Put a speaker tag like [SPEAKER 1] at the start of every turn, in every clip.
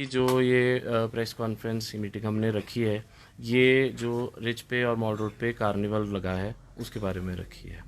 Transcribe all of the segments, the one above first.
[SPEAKER 1] जो ये press conference meeting हमने रखी है, ये जो रिच पे और मॉल रोड पे कार्निवल लगा है उसके बारे में रखी है।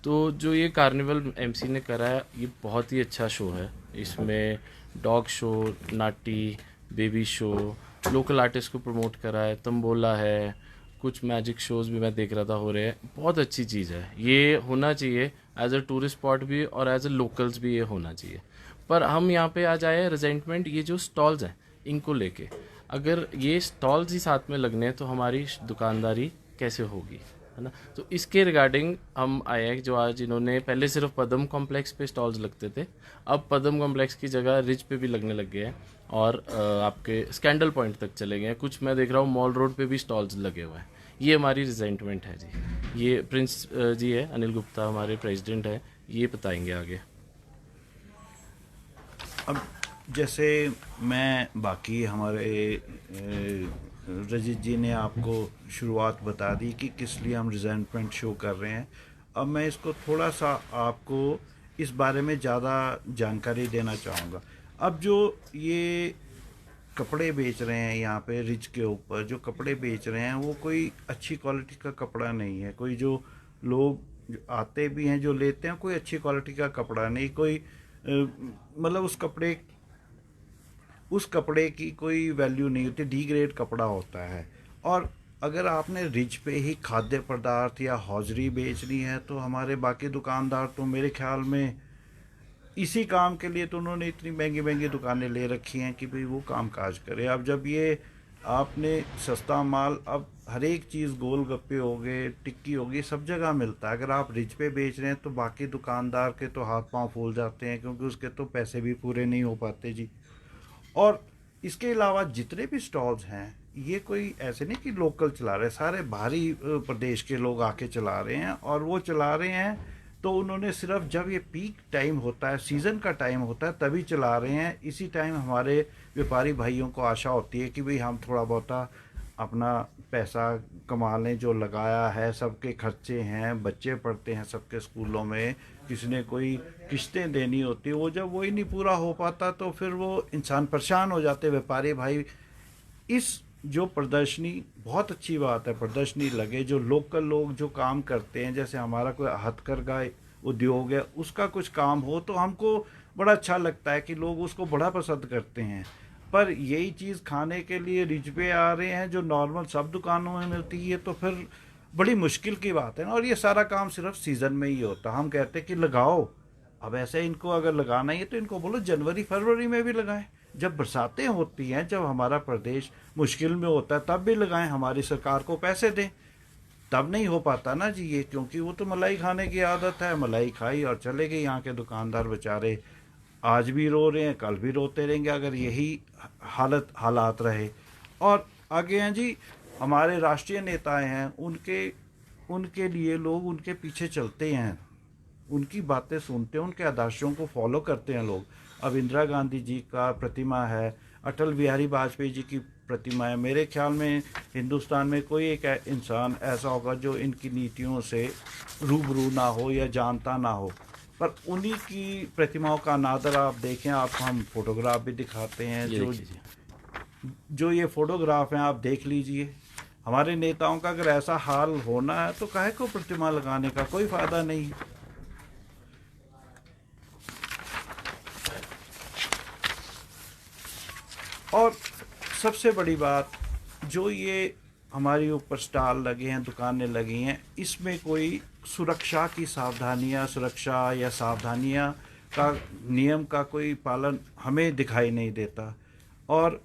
[SPEAKER 1] तो जो ये कार्निवल एमसी ने करा है, ये बहुत ही अच्छा शो है। इसमें डॉग शो, नाटी, बेबी शो, लोकल आर्टिस्ट को प्रमोट करा है, तंबोला है, कुछ मैजिक शोज़ भी मैं देख रहा था हो रहे हैं। बहुत अच्छी चीज़ है, ये होना चाहिए एज अ टूरिस्ट स्पॉट भी और एज अ लोकल्स भी ये होना चाहिए। पर हम यहाँ पे आज आए हैं रिजेंटमेंट ये जो स्टॉल्स हैं इनको लेके। अगर ये स्टॉल्स ही साथ में लगने हैं तो हमारी दुकानदारी कैसे होगी, है ना। तो इसके रिगार्डिंग हम आए हैं जो आज इन्होंने पहले सिर्फ पदम कॉम्प्लेक्स पे स्टॉल्स लगते थे, अब पदम कॉम्प्लेक्स की जगह रिच पे भी लगने लग गए हैं और आपके स्कैंडल पॉइंट तक चले गए हैं। कुछ मैं देख रहा हूँ मॉल रोड पे भी स्टॉल्स लगे हुए हैं। ये हमारी रिजेंटमेंट है जी। ये प्रिंस जी है, अनिल गुप्ता हमारे प्रेसिडेंट है, ये बताएंगे आगे।
[SPEAKER 2] अब जैसे मैं बाकी हमारे रजित जी ने आपको शुरुआत बता दी कि किस लिए हम रिजेंटमेंट शो कर रहे हैं। अब मैं इसको थोड़ा सा आपको इस बारे में ज़्यादा जानकारी देना चाहूँगा। अब जो ये कपड़े बेच रहे हैं यहाँ पे रिच के ऊपर जो कपड़े बेच रहे हैं वो कोई अच्छी क्वालिटी का कपड़ा नहीं है। कोई जो लोग जो आते भी हैं जो लेते हैं कोई अच्छी क्वालिटी का कपड़ा नहीं, कोई मतलब उस कपड़े की कोई वैल्यू नहीं होती, डी ग्रेड कपड़ा होता है। और अगर आपने रिच पे ही खाद्य पदार्थ या हौजरी बेचनी है तो हमारे बाकी दुकानदार तो मेरे ख्याल में इसी काम के लिए तो उन्होंने इतनी महंगी महंगी दुकानें ले रखी हैं कि भाई वो काम काज करे। अब जब ये आपने सस्ता माल, अब हर एक चीज़ गोलगप्पे हो गए, टिक्की हो गई, सब जगह मिलता है। अगर आप रिच पे बेच रहे हैं तो बाकी दुकानदार के तो हाथ पांव फूल जाते हैं क्योंकि उसके तो पैसे भी पूरे नहीं हो पाते जी। और इसके अलावा जितने भी स्टॉल्स हैं ये कोई ऐसे नहीं कि लोकल चला रहे, सारे बाहरी प्रदेश के लोग आके चला रहे हैं। और वो चला रहे हैं तो उन्होंने सिर्फ जब ये पीक टाइम होता है, सीज़न का टाइम होता है, तभी चला रहे हैं। इसी टाइम हमारे व्यापारी भाइयों को आशा होती है कि भाई हम थोड़ा बहुत अपना पैसा कमा लें, जो लगाया है, सबके खर्चे हैं, बच्चे पढ़ते हैं सबके स्कूलों में, किसी ने कोई किस्तें देनी होती है, वो जब वही नहीं पूरा हो पाता तो फिर वो इंसान परेशान हो जाते व्यापारी भाई। इस जो प्रदर्शनी बहुत अच्छी बात है, प्रदर्शनी लगे, जो लोकल लोग जो काम करते हैं, जैसे हमारा कोई हथकरघा उद्योग है उसका कुछ काम हो तो हमको बड़ा अच्छा लगता है कि लोग उसको बड़ा पसंद करते हैं। पर यही चीज़ खाने के लिए रिच पे आ रहे हैं जो नॉर्मल सब दुकानों में मिलती है तो फिर बड़ी मुश्किल की बात है ना। और ये सारा काम सिर्फ सीज़न में ही होता। हम कहते हैं कि लगाओ, अब ऐसे इनको अगर लगाना ही है तो इनको बोलो जनवरी फरवरी में भी लगाएं, जब बरसातें होती हैं, जब हमारा प्रदेश मुश्किल में होता है तब भी लगाएं, हमारी सरकार को पैसे दें। तब नहीं हो पाता ना जी ये, क्योंकि वो तो मलाई खाने की आदत है, मलाई खाई और चले गए। यहाँ के दुकानदार बेचारे आज भी रो रहे हैं, कल भी रोते रहेंगे अगर यही हालात रहे। और आगे हैं जी हमारे राष्ट्रीय नेता हैं, उनके उनके लिए लोग उनके पीछे चलते हैं, उनकी बातें सुनते हैं, उनके आदर्शों को फॉलो करते हैं लोग। अब इंदिरा गांधी जी का प्रतिमा है, अटल बिहारी वाजपेयी जी की प्रतिमा है। मेरे ख्याल में हिंदुस्तान में कोई एक इंसान ऐसा होगा जो इनकी नीतियों से रूबरू ना हो या जानता ना हो। पर उन्हीं की प्रतिमाओं का अनादर आप देखें, आप हम फोटोग्राफ भी दिखाते हैं,
[SPEAKER 1] ये
[SPEAKER 2] जो
[SPEAKER 1] देखिए जी।
[SPEAKER 2] जो ये फोटोग्राफ हैं आप देख लीजिए। हमारे नेताओं का अगर ऐसा हाल होना है तो काहे को प्रतिमा लगाने का कोई फ़ायदा नहीं। और सबसे बड़ी बात, जो ये हमारे ऊपर स्टॉल लगे हैं, दुकानें लगी हैं, इसमें कोई सुरक्षा की सावधानियां, सुरक्षा या सावधानियां का नियम का कोई पालन हमें दिखाई नहीं देता। और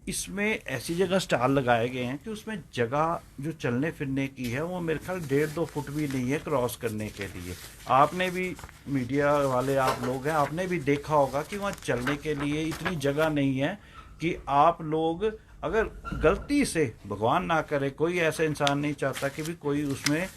[SPEAKER 2] इसमें ऐसी जगह स्टॉल लगाए गए हैं कि उसमें जगह जो चलने फिरने की है वो मेरे ख्याल 1.5-2 फुट भी नहीं है क्रॉस करने के लिए। आपने भी, मीडिया वाले आप लोग हैं, आपने भी देखा होगा कि वहाँ चलने के लिए इतनी जगह नहीं है कि आप लोग अगर गलती से, भगवान ना करे, कोई ऐसा इंसान नहीं चाहता कि भी कोई उसमें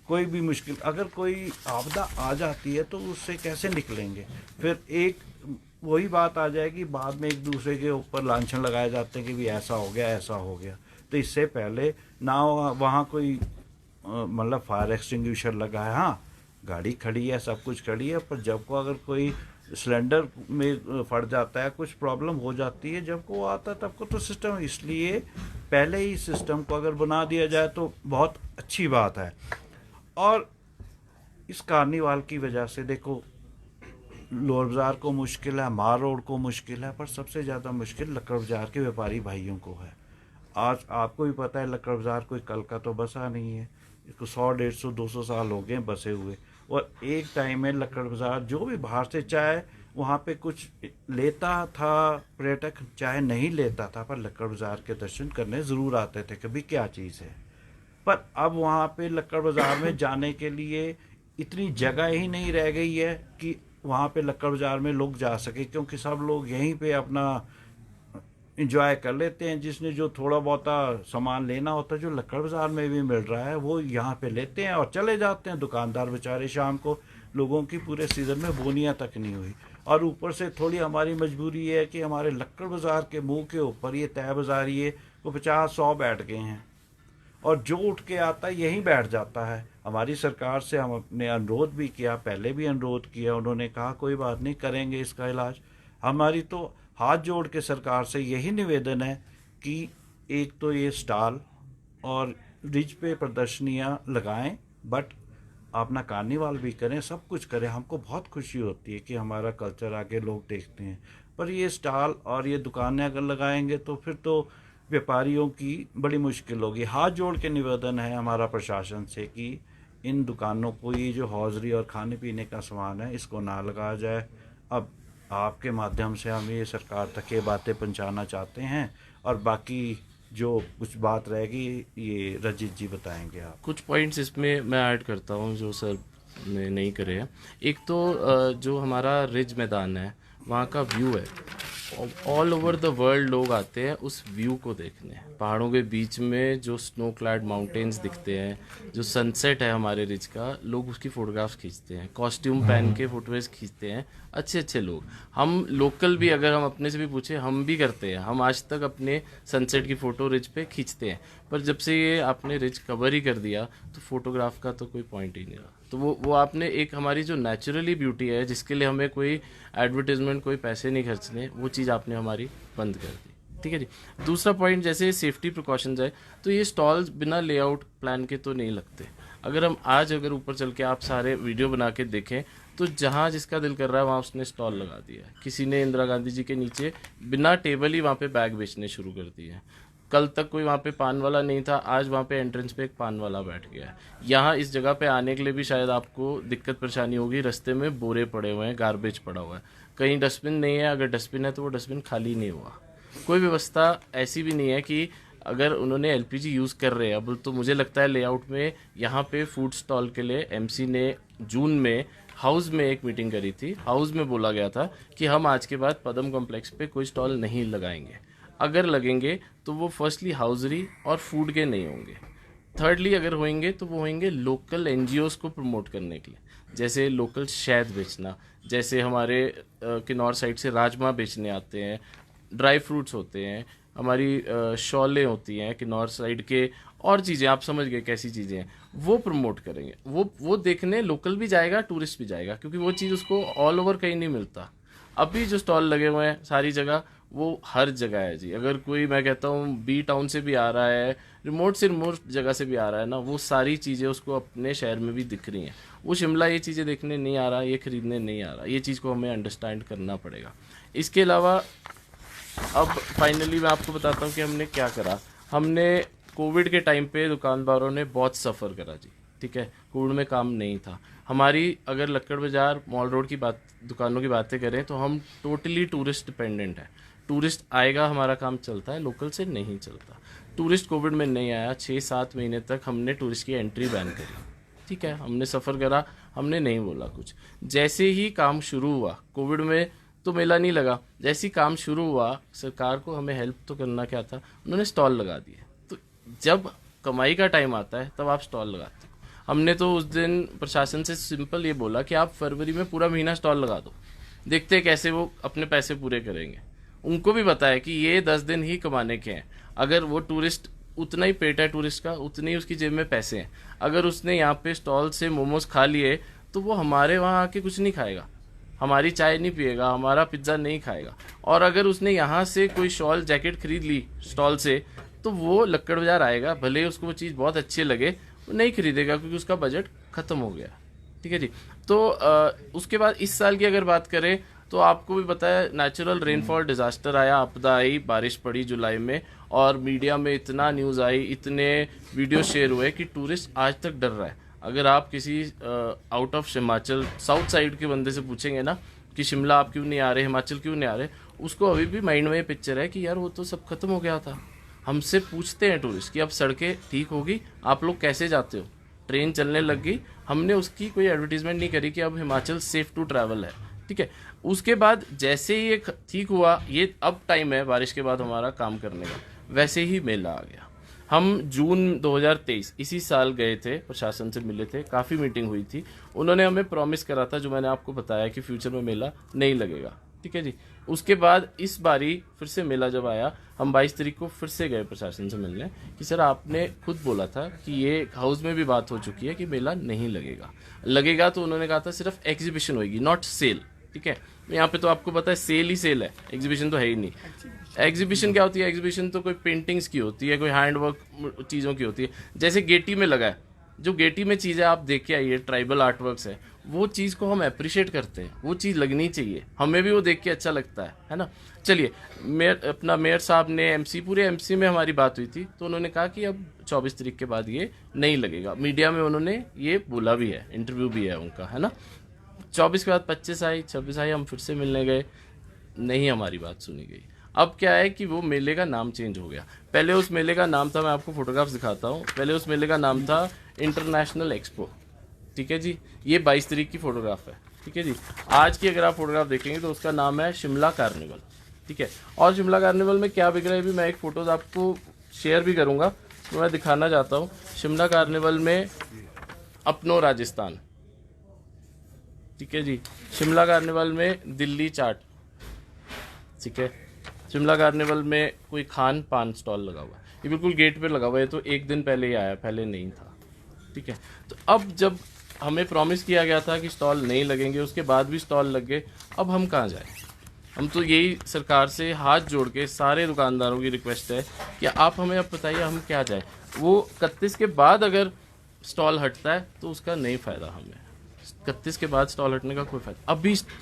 [SPEAKER 2] कोई भी मुश्किल, अगर कोई आपदा आ जाती है तो उससे कैसे निकलेंगे। फिर एक वही बात आ जाएगी, बाद में एक दूसरे के ऊपर लांछन लगाए जाते हैं कि भी ऐसा हो गया, ऐसा हो गया। तो इससे पहले ना वहाँ कोई मतलब फायर एक्सटिंग्विशर लगा है, हाँ गाड़ी खड़ी है, सब कुछ खड़ी है, पर जब को अगर कोई सिलेंडर में फट जाता है, कुछ प्रॉब्लम हो जाती है, जब को आता है तब को तो सिस्टम, इसलिए पहले ही सिस्टम को अगर बना दिया जाए तो बहुत अच्छी बात है। और इस कार्निवाल की वजह से देखो, लोअर बाजार को मुश्किल है, मार रोड को मुश्किल है, पर सबसे ज़्यादा मुश्किल लक्कड़ बाजार के व्यापारी भाइयों को है। आज आपको भी पता है लक्कड़ बाजार कोई कल का तो बसा नहीं है, इसको 100 150 200 साल हो गए बसे हुए। और एक टाइम में लक्कड़ बाजार जो भी बाहर से चाहे वहाँ पे कुछ लेता था पर्यटक, चाहे नहीं लेता था, पर लक्कड़ बाजार के दर्शन करने ज़रूर आते थे, कभी क्या चीज़ है। पर अब वहाँ पे लक्कड़ बाजार में जाने के लिए इतनी जगह ही नहीं रह गई है कि वहाँ पे लक्कड़ बाजार में लोग जा सके, क्योंकि सब लोग यहीं पे अपना इंजॉय कर लेते हैं। जिसने जो थोड़ा बहुता सामान लेना होता है, जो लक्कड़ बाजार में भी मिल रहा है, वो यहाँ पे लेते हैं और चले जाते हैं। दुकानदार बेचारे शाम को, लोगों की पूरे सीज़न में बोनियाँ तक नहीं हुई। और ऊपर से थोड़ी हमारी मजबूरी है कि हमारे लक्कड़ बाजार के मुंह के ऊपर ये तय बाजारी है, वो 50-100 बैठ गए हैं, और जो उठ के आता है यहीं बैठ जाता है। हमारी सरकार से हमने अनुरोध भी किया, पहले भी अनुरोध किया, उन्होंने कहा कोई बात नहीं, करेंगे इसका इलाज। हमारी तो हाथ जोड़ के सरकार से यही निवेदन है कि एक तो ये स्टॉल और रिज पे प्रदर्शनियाँ लगाएं, बट अपना कार्निवाल भी करें, सब कुछ करें। हमको बहुत खुशी होती है कि हमारा कल्चर आगे लोग देखते हैं, पर ये स्टॉल और ये दुकानें अगर लगाएंगे तो फिर तो व्यापारियों की बड़ी मुश्किल होगी। हाथ जोड़ के निवेदन है हमारा प्रशासन से कि इन दुकानों को, ये जो हौजरी और खाने पीने का सामान है, इसको ना लगाया जाए। अब आपके माध्यम से हम ये सरकार तक ये बातें पहुंचाना चाहते हैं, और बाकी जो कुछ बात रहेगी ये रजित जी बताएंगे। आप
[SPEAKER 1] कुछ पॉइंट्स इसमें मैं ऐड करता हूँ जो सर ने नहीं करे हैं। एक तो जो हमारा रिज मैदान है, वहाँ का व्यू है, ऑल ओवर द वर्ल्ड लोग आते हैं उस व्यू को देखने। पहाड़ों के बीच में जो स्नो क्लैड माउंटेन्स दिखते हैं, जो सनसेट है हमारे रिज का, लोग उसकी फ़ोटोग्राफ्स खींचते हैं, कॉस्ट्यूम पहन के फोटोज खींचते हैं, अच्छे अच्छे लोग। हम लोकल भी अगर हम अपने से भी पूछे, हम भी करते हैं। हम आज तक अपने सनसेट की फ़ोटो रिज पे खींचते हैं, पर जब से ये आपने रिज कवर ही कर दिया तो फोटोग्राफ का तो कोई पॉइंट ही नहीं रहा। तो वो आपने एक हमारी जो नेचुरली ब्यूटी है, जिसके लिए हमें कोई एडवर्टीजमेंट, कोई पैसे नहीं खर्चने, वो चीज़ आपने हमारी बंद कर दी। ठीक है जी। दूसरा पॉइंट, जैसे सेफ्टी प्रिकॉशंस है, तो ये स्टॉल्स बिना लेआउट प्लान के तो नहीं लगते। अगर ऊपर चल के आप सारे वीडियो बना के देखें, तो जहाँ जिसका दिल कर रहा है वहाँ उसने स्टॉल लगा दिया है। किसी ने इंदिरा गांधी जी के नीचे बिना टेबल ही वहाँ पे बैग बेचने शुरू कर दिए हैं। कल तक कोई वहाँ पे पान वाला नहीं था, आज वहाँ पे एंट्रेंस पे एक पान वाला बैठ गया है। यहाँ इस जगह पे आने के लिए भी शायद आपको दिक्कत परेशानी होगी, रास्ते में बोरे पड़े हुए हैं, गार्बेज पड़ा हुआ है, कहीं डस्टबिन नहीं है, अगर डस्टबिन है तो वो डस्टबिन खाली नहीं हुआ। कोई व्यवस्था ऐसी भी नहीं है कि अगर उन्होंने एलपीजी यूज़ कर रहे हैं। अब तो मुझे लगता है लेआउट में यहाँ पे फूड स्टॉल के लिए एमसी ने जून में हाउस में एक मीटिंग करी थी। हाउस में बोला गया था कि हम आज के बाद पदम कॉम्प्लेक्स पे कोई स्टॉल नहीं लगाएंगे, अगर लगेंगे तो वो फर्स्टली हाउसरी और फूड के नहीं होंगे, थर्डली अगर होंगे तो वो होंगे लोकल एनजीओज को प्रमोट करने के लिए, जैसे लोकल शहद बेचना, जैसे हमारे किन्नौर साइड से राजमा बेचने आते हैं, ड्राई फ्रूट्स होते हैं, हमारी शॉलें होती हैं किन्नौर साइड के, और चीज़ें आप समझ गए कैसी चीज़ें हैं, वो प्रमोट करेंगे। वो देखने लोकल भी जाएगा, टूरिस्ट भी जाएगा, क्योंकि वो चीज़ उसको ऑल ओवर कहीं नहीं मिलता। अभी जो स्टॉल लगे हुए हैं सारी जगह, वो हर जगह है जी। अगर कोई, मैं कहता हूँ बी टाउन से भी आ रहा है, रिमोट से रिमोट जगह से भी आ रहा है ना, वो सारी चीज़ें उसको अपने शहर में भी दिख रही हैं। वो शिमला ये चीज़ें देखने नहीं आ रहा, ये खरीदने नहीं आ रहा, ये चीज़ को हमें अंडरस्टैंड करना पड़ेगा। इसके अलावा अब फाइनली मैं आपको बताता हूँ कि हमने क्या करा। हमने कोविड के टाइम पे दुकानदारों ने बहुत सफ़र करा जी, ठीक है, कोविड में काम नहीं था। हमारी अगर लक्कड़ बाजार मॉल रोड की बात, दुकानों की बातें करें, तो हम टोटली टूरिस्ट डिपेंडेंट है। टूरिस्ट आएगा हमारा काम चलता है, लोकल से नहीं चलता। टूरिस्ट कोविड में नहीं आया, 6-7 महीने तक हमने टूरिस्ट की एंट्री बैन करी, ठीक है, हमने सफ़र करा, हमने नहीं बोला कुछ। जैसे ही काम शुरू हुआ, कोविड में तो मेला नहीं लगा, जैसे ही काम शुरू हुआ, सरकार को हमें हेल्प तो करना क्या था, उन्होंने स्टॉल लगा दिए। तो जब कमाई का टाइम आता है तब आप स्टॉल लगाते हो। हमने तो उस दिन प्रशासन से सिंपल ये बोला कि आप फरवरी में पूरा महीना स्टॉल लगा दो, देखते हैं कैसे वो अपने पैसे पूरे करेंगे। उनको भी पता है कि ये 10 दिन ही कमाने के हैं। अगर वो टूरिस्ट, उतना ही पेट है टूरिस्ट का, उतने ही उसकी जेब में पैसे हैं। अगर उसने यहाँ पे स्टॉल से मोमोज खा लिए तो वो हमारे वहाँ आके कुछ नहीं खाएगा, हमारी चाय नहीं पिएगा, हमारा पिज्ज़ा नहीं खाएगा। और अगर उसने यहाँ से कोई शॉल जैकेट खरीद ली स्टॉल से, तो वो लक्कड़ बाजार आएगा, भले ही उसको वो चीज़ बहुत अच्छी लगे, वो नहीं खरीदेगा क्योंकि उसका बजट ख़त्म हो गया। ठीक है जी। तो उसके बाद इस साल की अगर बात करें तो आपको भी पता है नेचुरल रेनफॉल डिजास्टर आया, आपदा आई, बारिश पड़ी जुलाई में, और मीडिया में इतना न्यूज़ आई, इतने वीडियो शेयर हुए कि टूरिस्ट आज तक डर रहा है। अगर आप किसी out of Himachal south side के बंदे से पूछेंगे ना कि शिमला आप क्यों नहीं आ रहे, हिमाचल क्यों नहीं आ रहे, उसको अभी भी माइंड में ये पिक्चर है कि यार वो तो सब खत्म हो गया था। हमसे पूछते हैं टूरिस्ट कि अब सड़कें ठीक होगी, आप लोग कैसे जाते हो, ट्रेन चलने लग गई, हमने उसकी कोई एडवर्टीजमेंट नहीं करी कि अब हिमाचल सेफ टू ट्रैवल है। ठीक है, उसके बाद जैसे ही ये ठीक हुआ, ये अब टाइम है बारिश के बाद हमारा काम करने का, वैसे ही मेला आ गया। हम जून 2023 इसी साल गए थे, प्रशासन से मिले थे, काफ़ी मीटिंग हुई थी, उन्होंने हमें प्रॉमिस करा था जो मैंने आपको बताया कि फ्यूचर में मेला नहीं लगेगा। ठीक है जी। उसके बाद इस बारी फिर से मेला जब आया, हम 22 तारीख को फिर से गए प्रशासन से मिलने कि सर आपने खुद बोला था कि ये हाउस में भी बात हो चुकी है कि मेला नहीं लगेगा, लगेगा तो उन्होंने कहा था सिर्फ एग्जीबिशन होगी, नॉट सेल। ठीक है, यहाँ पे तो आपको पता है सेल ही सेल है, एग्जीबिशन तो है ही नहीं। एग्जीबिशन क्या होती है? एग्जीबिशन तो कोई पेंटिंग्स की होती है, कोई हैंडवर्क चीज़ों की होती है। जैसे गेटी में लगा है, जो गेटी में चीज़ें आप देख के आइए, ट्राइबल आर्टवर्क्स है, वो चीज़ को हम अप्रिशिएट करते हैं, वो चीज़ लगनी चाहिए, हमें भी वो देख के अच्छा लगता है ना। चलिए, मेयर साहब ने पूरे एमसी में हमारी बात हुई थी, तो उन्होंने कहा कि अब 24 तारीख के बाद ये नहीं लगेगा। मीडिया में उन्होंने ये बोला भी है, इंटरव्यू भी है उनका, है ना। 24 के बाद 25 आई, 26 आई, हम फिर से मिलने गए, नहीं हमारी बात सुनी गई। अब क्या है कि वो मेले का नाम चेंज हो गया। पहले उस मेले का नाम था, मैं आपको फोटोग्राफ्स दिखाता हूँ, पहले उस मेले का नाम था इंटरनेशनल एक्सपो। ठीक है जी, ये 22 तारीख की फोटोग्राफ है। ठीक है जी, आज की अगर आप फोटोग्राफ देखेंगे तो उसका नाम है शिमला कार्निवल। ठीक है, और शिमला कार्निवल में क्या बिक रहा है भी मैं एक फ़ोटोज़ आपको शेयर भी करूँगा, तो मैं दिखाना चाहता हूँ। शिमला कार्निवल में अपनो राजस्थान, ठीक है जी, शिमला कार्निवल में दिल्ली चाट, ठीक है, शिमला कार्निवल में कोई खान पान स्टॉल लगा हुआ है, ये बिल्कुल गेट पे लगा हुआ है, तो एक दिन पहले ही आया, पहले नहीं था। ठीक है, तो अब जब हमें प्रॉमिस किया गया था कि स्टॉल नहीं लगेंगे, उसके बाद भी स्टॉल लग गए, अब हम कहाँ जाएं? हम तो यही सरकार से हाथ जोड़ के सारे दुकानदारों की रिक्वेस्ट है कि आप हमें अब बताइए हम क्या जाए। वो 31 के बाद अगर स्टॉल हटता है तो उसका नहीं फ़ायदा हमें, 31 के बाद स्टॉल हटने का कोई फायदा,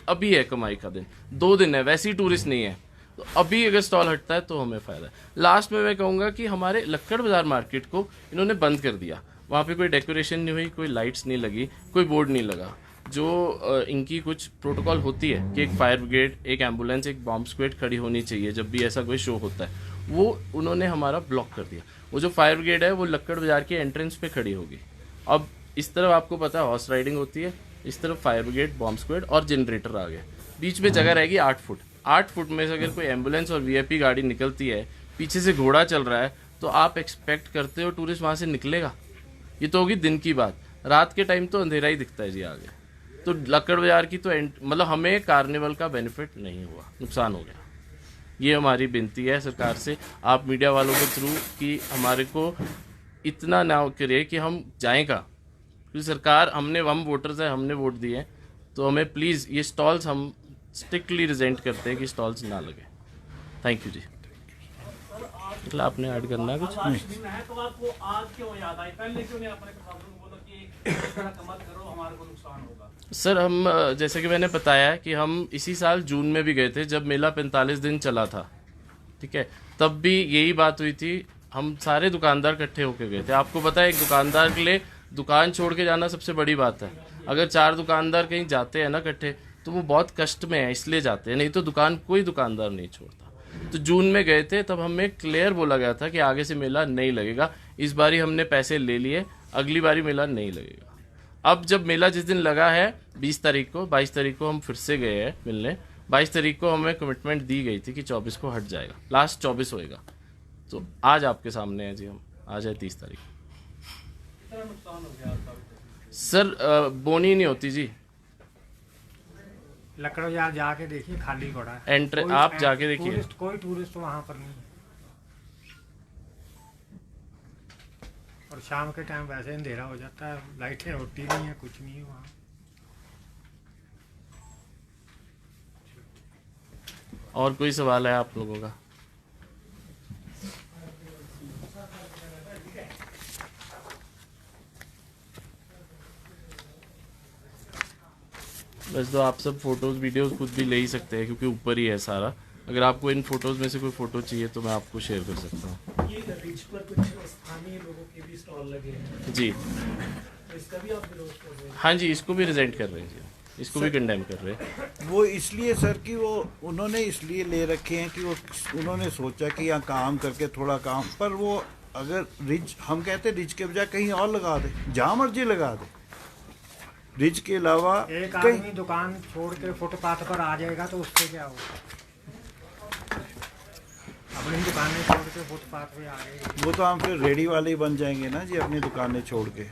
[SPEAKER 1] अभी है कमाई का दिन, 2 दिन है, वैसे ही टूरिस्ट नहीं है, तो अभी अगर स्टॉल हटता है तो हमें फ़ायदा है। लास्ट में मैं कहूँगा कि हमारे लक्कड़ बाजार मार्केट को इन्होंने बंद कर दिया, वहाँ पे कोई डेकोरेशन नहीं हुई, कोई लाइट्स नहीं लगी, कोई बोर्ड नहीं लगा। जो इनकी कुछ प्रोटोकॉल होती है कि एक फायर ब्रिगेड, एक एम्बुलेंस, एक बॉम्ब स्क्वाड खड़ी होनी चाहिए जब भी ऐसा कोई शो होता है, वो उन्होंने हमारा ब्लॉक कर दिया। वो जो फायर ब्रिगेड है वो लक्कड़ बाजार के एंट्रेंस पे खड़ी होगी। अब इस तरफ आपको पता है हॉर्स राइडिंग होती है, इस तरफ फायर ब्रिगेड, बॉम्ब स्क्वाड और जनरेटर आ गया, बीच में जगह रहेगी 8 फुट। 8 फुट में से अगर कोई एम्बुलेंस और वीआईपी गाड़ी निकलती है, पीछे से घोड़ा चल रहा है, तो आप एक्सपेक्ट करते हो टूरिस्ट वहाँ से निकलेगा? ये तो होगी दिन की बात, रात के टाइम तो अंधेरा ही दिखता है जी आगे। तो लक्कड़ बाजार की तो मतलब हमें कार्निवल का बेनिफिट नहीं हुआ, नुकसान हो गया। ये हमारी विनती है सरकार से, आप मीडिया वालों के थ्रू, कि हमारे को इतना ना करे कि हम जाएं का, क्योंकि सरकार हम वोटर्स हैं, हमने वोट दिए हैं, तो हमें प्लीज़ ये स्टॉल्स हम स्ट्रिक्टली रिजेंट करते हैं कि स्टॉल्स ना लगे। थैंक यू जी। मतलब आपने ऐड करना है कुछ? नहीं।
[SPEAKER 3] तो आपको आज क्यों याद आई, पहले क्यों नहीं आपने प्रशासन को बोला कि इस तरह मत करो, हमारे को नुकसान होगा?
[SPEAKER 1] सर हम जैसे कि मैंने बताया कि हम इसी साल जून में भी गए थे जब मेला 45 दिन चला था। ठीक है, तब भी यही बात हुई थी, हम सारे दुकानदार इकट्ठे होकर गए थे। आपको पता है एक दुकानदार के लिए दुकान छोड़ के जाना सबसे बड़ी बात है। अगर 4 दुकानदार कहीं जाते हैं ना इकट्ठे, तो वो बहुत कष्ट में है, इसलिए जाते हैं, नहीं तो कोई दुकानदार नहीं छोड़ता। तो जून में गए थे, तब हमें क्लियर बोला गया था कि आगे से मेला नहीं लगेगा। इस बारी हमने पैसे ले लिए, अगली बारी मेला नहीं लगेगा। अब जब मेला जिस दिन लगा है 20 तारीख को, 22 तारीख को हम फिर से गए हैं मिलने। 22 तारीख को हमें कमिटमेंट दी गई थी कि 24 को हट जाएगा, लास्ट 24 होएगा। तो आज आपके सामने है जी, हम आज है 30 तारीख।
[SPEAKER 3] कितना नुकसान हो गया आपका?
[SPEAKER 1] सर बोनी नहीं होती जी,
[SPEAKER 4] लक्कड़ बाजार जाके देखिए खाली पड़ा है,
[SPEAKER 1] आप जाके देखिए,
[SPEAKER 4] कोई टूरिस्ट वहाँ पर नहीं है। और शाम के टाइम वैसे अंधेरा हो जाता है, लाइटें होती नहीं है, कुछ नहीं है वहाँ।
[SPEAKER 1] और कोई सवाल है आप लोगों का? बस तो आप सब फोटोज़ वीडियोस खुद भी ले ही सकते हैं क्योंकि ऊपर ही है सारा। अगर आपको इन फोटोज़ में से कोई फ़ोटो चाहिए तो मैं आपको शेयर कर सकता हूँ।
[SPEAKER 3] ये रिच पर कुछ स्थानीय लोगों के भी स्टॉल लगे हैं,
[SPEAKER 1] जी
[SPEAKER 3] तो इसका भी आप विरोध कर रहे हैं?
[SPEAKER 1] हाँ जी, इसको भी रिजेंट कर रहे हैं जी, इसको भी कंडेम कर रहे हैं।
[SPEAKER 2] वो इसलिए सर कि वो उन्होंने इसलिए ले रखे हैं कि वो उन्होंने सोचा कि यहाँ काम करके थोड़ा काम, पर वो अगर रिज, हम कहते हैं रिज के बजाय कहीं और लगा दे, जहाँ मर्जी लगा दे, रिज के अलावा
[SPEAKER 4] एक
[SPEAKER 2] कहीं।
[SPEAKER 4] आदमी दुकान छोड़ के फुटपाथ पर आ जाएगा तो उससे क्या होगा? अपनी दुकानें छोड़ के फुटपाथ पे आ जाएगा।
[SPEAKER 2] वो तो हम फिर रेडी वाले ही बन जाएंगे ना जी, अपनी दुकानें छोड़ के।